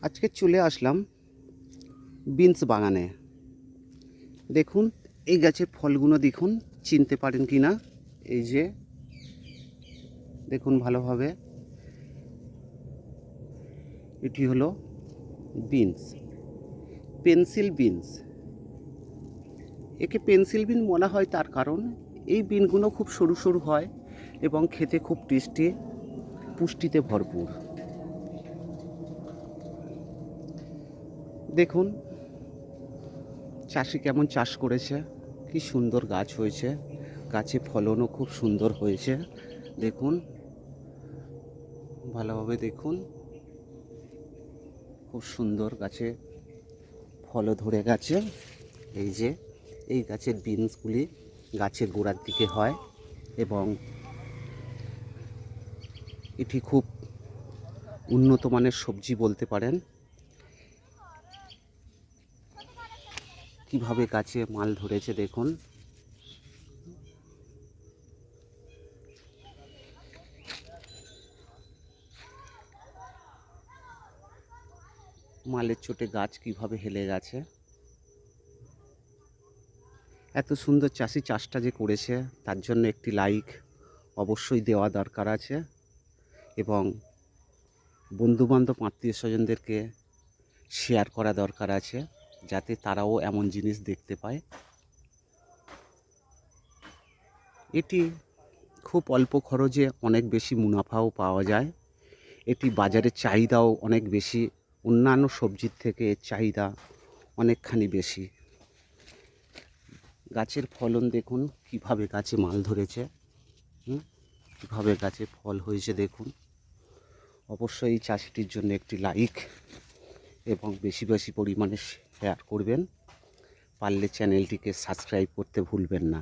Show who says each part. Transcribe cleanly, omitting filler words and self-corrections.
Speaker 1: আজকে চলে আসলাম বিনস বাগানে। দেখুন এই গাছের ফলগুলো দেখুন, চিনতে পারেন কি না। এই যে দেখুন ভালোভাবে, এটি হলো বিনস, পেন্সিল বিনস। একে পেন্সিল বিন বলা হয় তার কারণ এই বিনগুলো খুব সরু সরু হয় এবং খেতে খুব টেস্টি, পুষ্টিতে ভরপুর। দেখুন চাষি কেমন চাষ করেছে, কি সুন্দর গাছ হয়েছে, গাছে ফলনও খুব সুন্দর হয়েছে। দেখুন ভালোভাবে দেখুন, খুব সুন্দর গাছে ফলও ধরে গেছে। এই যে এই গাছের বিনসগুলি গাছের গোড়ার দিকে হয় এবং এটি খুব উন্নত মানের সবজি বলতে পারেন। কিভাবে গাছে মাল ধরেছে দেখুন। মালের চোটে গাছ কিভাবে হেলে গেছে। এত সুন্দর চাষি চাষটা যে করেছে তার জন্য একটি লাইক অবশ্যই দেওয়া দরকার আছে এবং বন্ধুবান্ধব আত্মীয় স্বজনদেরকে শেয়ার করা দরকার আছে, যাতে তারাও এমন জিনিস দেখতে পায়। এটি খুব অল্প খরচে অনেক বেশি মুনাফাও পাওয়া যায়। এটি বাজারের চাহিদাও অনেক বেশি, অন্যান্য সবজির থেকে এর চাহিদা অনেকখানি বেশি। গাছের ফলন দেখুন, কিভাবে গাছে মাল ধরেছে, কীভাবে গাছে ফল হয়েছে দেখুন। অবশ্যই এই চাষিটির জন্য একটি লাইক এবং বেশি বেশি পরিমাণে শেয়ার করবেন। পারলে চ্যানেলটিকে সাবস্ক্রাইব করতে ভুলবেন না।